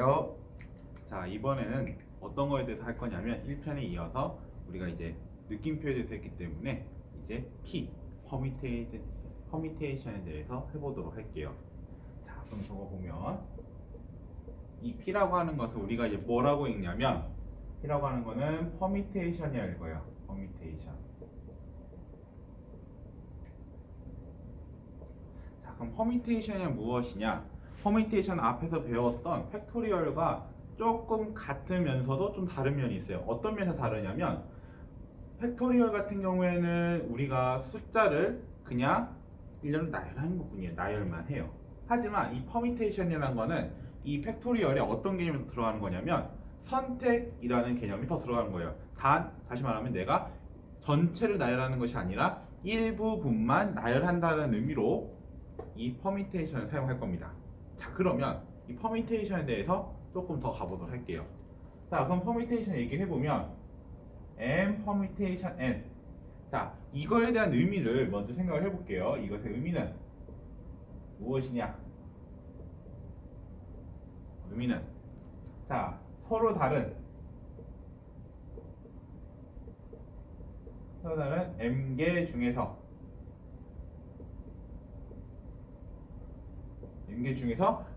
안녕하세요. 자, 이번에는 어떤 거에 대해서 할 거냐면 1편에 이어서 우리가 이제 느낌표에 대해서 했기 때문에 이제 퍼미테이션에 대해서 해보도록 할게요. 자, 그럼 저거 보면 이 P라고 하는 것을 우리가 이제 뭐라고 읽냐면 P라고 하는 거는 퍼미테이션이라 읽어요. 퍼미테이션. 자, 그럼 퍼미테이션이 무엇이냐? 퍼미테이션 앞에서 배웠던 팩토리얼과 조금 같으면서도 좀 다른 면이 있어요. 어떤 면에서 다르냐면 팩토리얼 같은 경우에는 우리가 숫자를 그냥 1년로 나열하는 것뿐이에요. 나열만 해요. 하지만 이 퍼미테이션이라는 거는 이 팩토리얼에 어떤 개념이 들어가는 거냐면 선택이라는 개념이 더 들어가는 거예요. 다시 말하면 내가 전체를 나열하는 것이 아니라 일부분만 나열한다는 의미로 이 퍼미테이션을 사용할 겁니다. 자, 그러면 이 퍼미테이션에 대해서 조금 더 가보도록 할게요. 자, 그럼 퍼미테이션 얘기해보면 M permutation N. 자, 이거에 대한 의미를 먼저 생각을 해볼게요. 이것의 의미는 무엇이냐? 의미는 자, 서로 다른 M개 중에서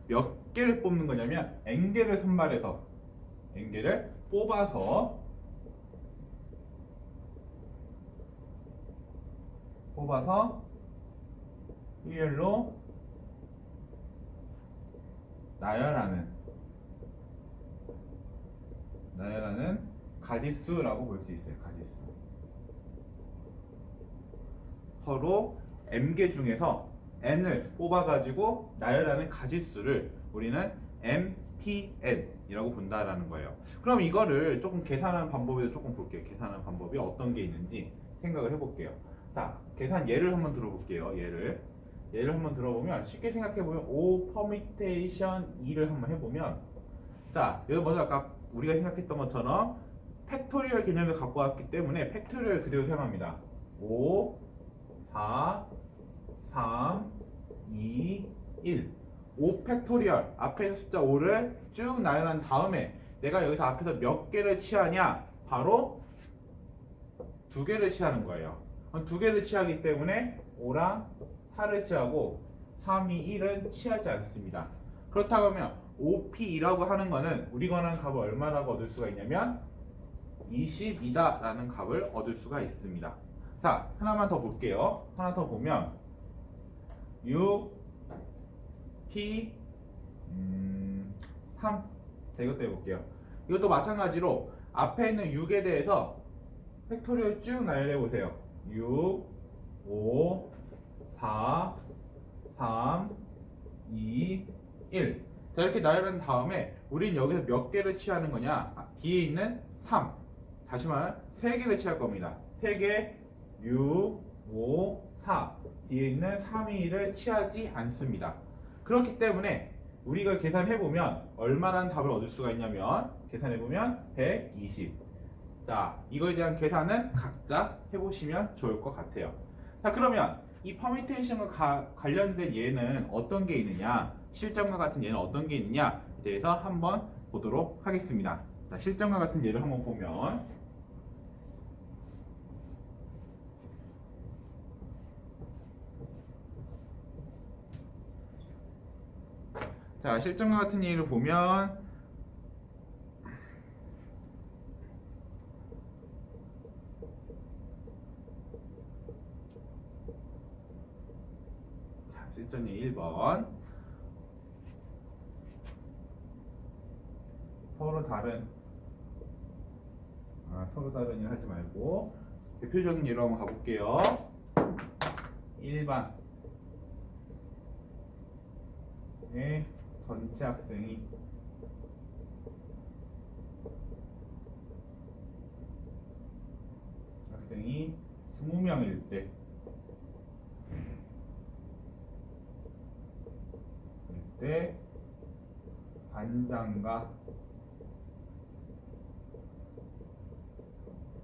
몇 개를 뽑는 거냐면 N개를 선발해서 N개를 뽑아서 일렬로 나열하는 가지수라고 볼 수 있어요. 가지수. 서로 M개 중에서 N을 뽑아가지고 나열하는 가지수를 우리는 MPN이라고 본다라는 거예요. 그럼 이거를 조금 계산하는 방법에도 조금 볼게요. 계산하는 방법이 어떤 게 있는지 생각을 해볼게요. 자, 계산 예를 한번 들어볼게요. 예를 한번 들어보면 쉽게 생각해보면 5 퍼미테이션 2를 한번 해보면 자, 여기 먼저 아까 우리가 생각했던 것처럼 팩토리얼 개념을 갖고 왔기 때문에 팩토리얼 그대로 사용합니다. 5, 4, 3, 2, 1. 5 팩토리얼 앞에 있는 숫자 5를 쭉 나열한 다음에 내가 여기서 앞에서 몇 개를 취하냐? 바로 두 개를 취하는 거예요. 두 개를 취하기 때문에 5랑 4를 취하고 3, 2, 1은 취하지 않습니다. 그렇다고 하면 5P라고 하는 거는 우리가 원하는 값을 얼마라고 얻을 수가 있냐면 22다 라는 값을 얻을 수가 있습니다. 자, 하나만 더 볼게요. 하나 더 보면 6, P, 3. 자, 이것도 해볼게요. 이것도 마찬가지로 앞에 있는 6에 대해서 팩토리얼 쭉 나열해 보세요. 6, 5, 4, 3, 2, 1. 자, 이렇게 나열한 다음에 우린 여기서 몇 개를 취하는 거냐? 뒤에 있는 3. 다시 말하면 3개를 취할 겁니다. 3개, 6, 5, 4. 뒤에 있는 3, 2, 1을 취하지 않습니다. 그렇기 때문에 우리가 계산해보면 얼마라는 답을 얻을 수가 있냐면 계산해보면 120. 자, 이거에 대한 계산은 각자 해보시면 좋을 것 같아요. 자, 그러면 이 퍼미테이션과 관련된 예는 어떤 게 있느냐, 실전과 같은 예는 어떤 게 있느냐에 대해서 한번 보도록 하겠습니다. 자, 실전과 같은 예를 한번 보면 자, 실전과 같은 예를 보면 자, 실전 예 1번 서로 다른 일 하지 말고 대표적인 예로 한번 가볼게요. 1반 전체 학생이 20명일 때 반장과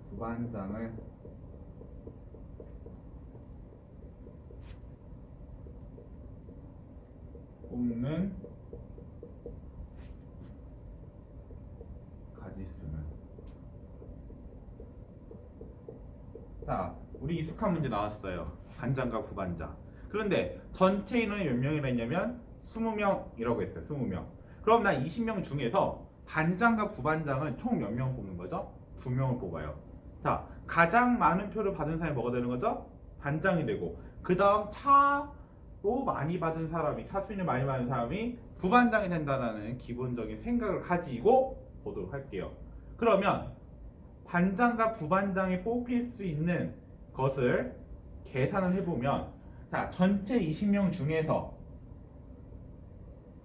부반장을 뽑는 우리 익숙한 문제 나왔어요. 반장과 부반장. 그런데 전체 인원이 몇 명이라 했냐면 20명이라고 했어요. 20명. 그럼 나 20명 중에서 반장과 부반장은 총 몇 명 뽑는 거죠? 2명을 뽑아요. 자, 가장 많은 표를 받은 사람이 뭐가 되는 거죠? 반장이 되고, 그 다음 차로 많이 받은 사람이, 차수를 많이 받은 사람이 부반장이 된다는 기본적인 생각을 가지고 보도록 할게요. 그러면 반장과 부반장이 뽑힐 수 있는 것을 계산을 해보면, 자, 전체 20명 중에서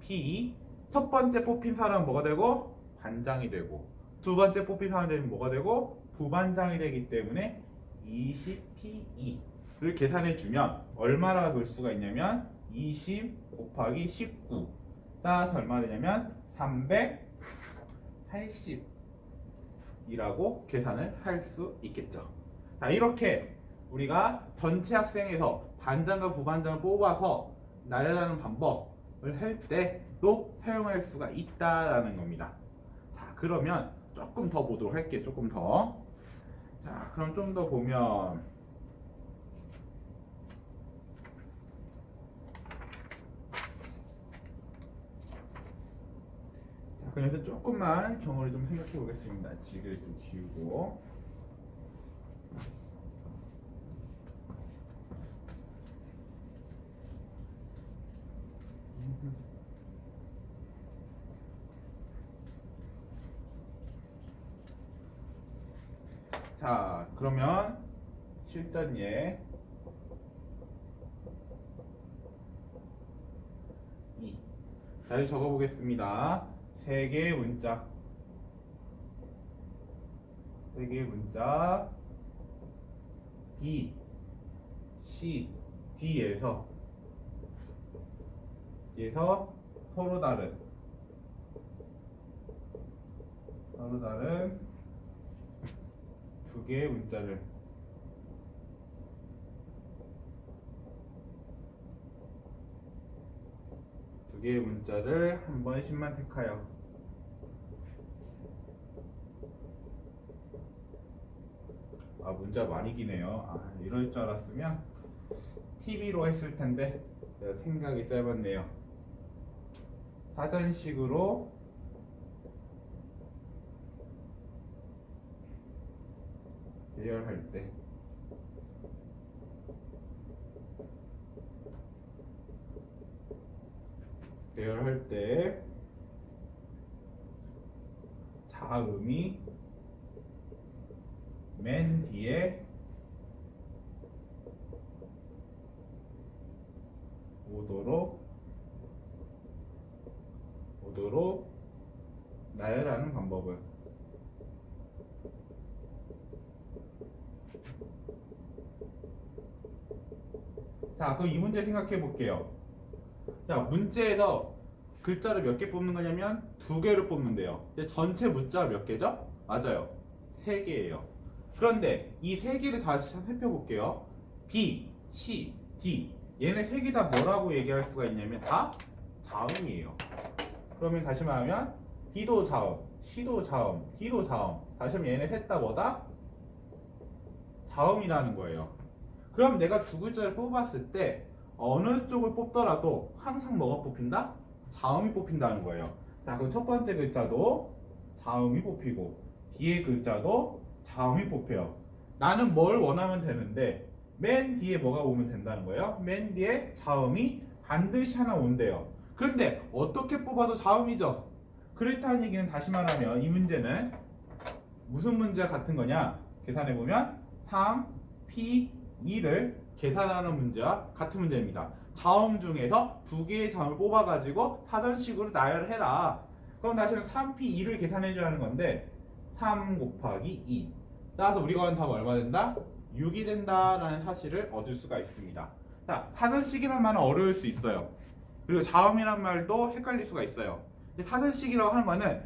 P 첫 번째 뽑힌 사람은 뭐가 되고? 반장이 되고, 두 번째 뽑힌 사람은 뭐가 되고? 부반장이 되기 때문에 20PE를 계산해주면 얼마나 볼 수가 있냐면 20 곱하기 19 따라서 얼마 되냐면 380이라고 계산을 할 수 있겠죠. 자, 이렇게 우리가 전체 학생에서 반장과 부반장을 뽑아서 나열하는 방법을 할 때도 사용할 수가 있다라는 겁니다. 자, 그러면 조금 더 보도록 할게요. 조금 더. 자, 그럼 좀 더 보면 자, 그래서 조금만 경우를 좀 생각해 보겠습니다. 지글 좀 지우고. 자, 그러면 실전예 2. 자, 여기 적어 보겠습니다. 세 개의 문자. B, C, D에서 서로 다른 두 개의 문자를 한 번씩만 택하여 문자 많이 기네요. 이럴 줄 알았으면 TV로 했을 텐데 제가 생각이 짧았네요. 사전식으로 대열할 때 자음이 맨 뒤에 오도록 나열하는 방법을 자, 그럼 이 문제 생각해 볼게요. 자, 문제에서 글자를 몇 개 뽑는 거냐면 2개를 뽑는데요. 근데 전체 문자가 몇 개죠? 맞아요. 3개예요. 그런데 이 3개를 다시 살펴볼게요. B, C, D 얘네 3개 다 뭐라고 얘기할 수가 있냐면 다 자음이에요. 그러면 다시 말하면 B도 자음, C도 자음, D도 자음. 다시 하면 얘네 셋 다 뭐다? 자음이라는 거예요. 그럼 내가 두 글자를 뽑았을 때 어느 쪽을 뽑더라도 항상 뭐가 뽑힌다? 자음이 뽑힌다는 거예요. 자, 그럼 첫 번째 글자도 자음이 뽑히고 뒤에 글자도 자음이 뽑혀요. 나는 뭘 원하면 되는데 맨 뒤에 뭐가 오면 된다는 거예요? 맨 뒤에 자음이 반드시 하나 온대요. 그런데 어떻게 뽑아도 자음이죠. 그렇다는 얘기는 다시 말하면 이 문제는 무슨 문제와 같은 거냐? 계산해보면 3P2를 계산하는 문제와 같은 문제입니다. 자음 중에서 2개의 자음을 뽑아가지고 사전식으로 나열해라. 그럼 다시 3P2를 계산해줘야 하는 건데 3 곱하기 2 따라서 우리가 하는 답은 얼마 된다? 6이 된다라는 사실을 얻을 수가 있습니다. 자, 사전식이란 말은 어려울 수 있어요. 그리고 자음이란 말도 헷갈릴 수가 있어요. 근데 사전식이라고 하는 거는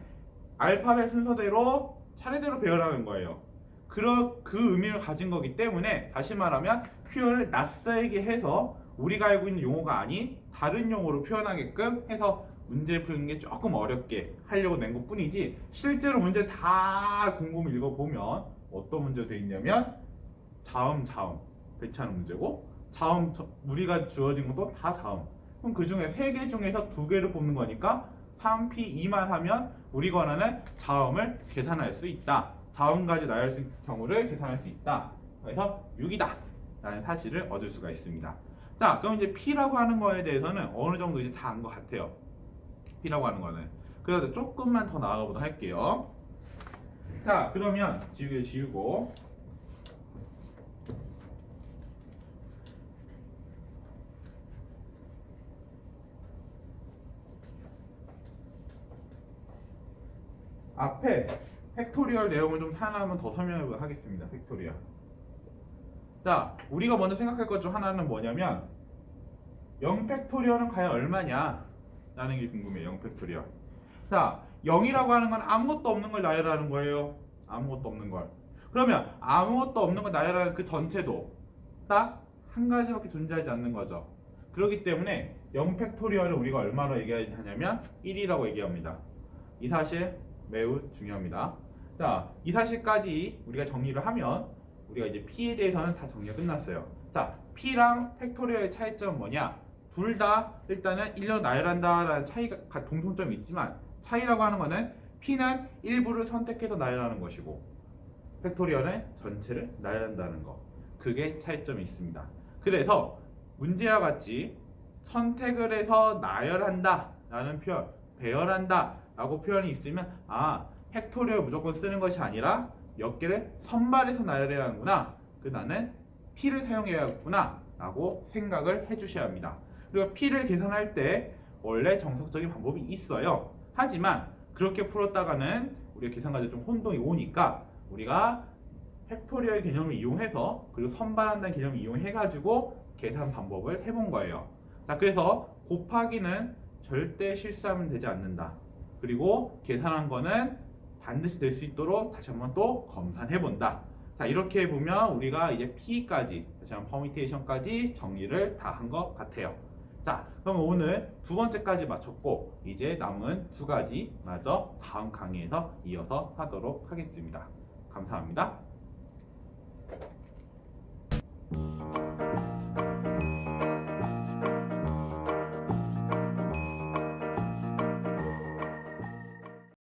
알파벳 순서대로 차례대로 배열하는 거예요. 그 의미를 가진 거기 때문에 다시 말하면 표현을 낯설게 해서 우리가 알고 있는 용어가 아닌 다른 용어로 표현하게끔 해서 문제를 푸는 게 조금 어렵게 하려고 낸 것 뿐이지 실제로 문제 다 곰곰이 읽어보면 어떤 문제가 되어 있냐면 자음 배치하는 문제고 자음 우리가 주어진 것도 다 자음. 그럼 그 중에 3개 중에서 2개를 뽑는 거니까 3P2만 하면 우리 권한은 자음을 계산할 수 있다. 자음까지 나열 수 있는 경우를 계산할 수 있다. 그래서 6이다 라는 사실을 얻을 수가 있습니다. 자, 그럼 이제 P라고 하는 거에 대해서는 어느 정도 이제 다 안 것 같아요. P라고 하는 거는. 그래서 조금만 더 나아가 보도록 할게요. 자, 그러면 지우고 앞에 팩토리얼 내용을 좀 하나만 더 설명해 하겠습니다. 팩토리얼. 자, 우리가 먼저 생각할 것 중 하나는 뭐냐면 0팩토리얼은 과연 얼마냐 라는 게 궁금해요. 0팩토리얼. 자, 0이라고 하는 건 아무것도 없는 걸 나열하는 거예요. 아무것도 없는 걸. 그러면 아무것도 없는 걸 나열하는 그 전체도 딱 한 가지밖에 존재하지 않는 거죠. 그렇기 때문에 0팩토리얼을 우리가 얼마로 얘기하냐면 1이라고 얘기합니다. 이 사실 매우 중요합니다. 자, 이 사실까지 우리가 정리를 하면 우리가 이제 P에 대해서는 다 정리가 끝났어요. 자, P랑 팩토리얼의 차이점은 뭐냐? 둘 다 일단은 1로 나열한다라는 차이가 공통점이 있지만 차이라고 하는 거는 P는 일부를 선택해서 나열하는 것이고 팩토리얼은 전체를 나열한다는 거. 그게 차이점이 있습니다. 그래서 문제와 같이 선택을 해서 나열한다 라는 표현, 배열한다 라고 표현이 있으면 팩토리얼 무조건 쓰는 것이 아니라 몇 개를 선발해서 나열해야 하는구나. 나는 P를 사용해야겠구나 라고 생각을 해주셔야 합니다. 그리고 P를 계산할 때 원래 정석적인 방법이 있어요. 하지만 그렇게 풀었다가는 우리가 계산과제 좀 혼동이 오니까 우리가 팩토리얼 개념을 이용해서 그리고 선발한다는 개념을 이용해가지고 계산 방법을 해본 거예요. 자, 그래서 곱하기는 절대 실수하면 되지 않는다. 그리고 계산한 거는 반드시 될 수 있도록 다시 한번 또 검산해 본다. 자, 이렇게 보면 우리가 이제 P까지, 다시 한번 퍼미테이션까지 정리를 다 한 것 같아요. 자, 그럼 오늘 2번째까지 마쳤고 이제 남은 2가지 마저 다음 강의에서 이어서 하도록 하겠습니다. 감사합니다.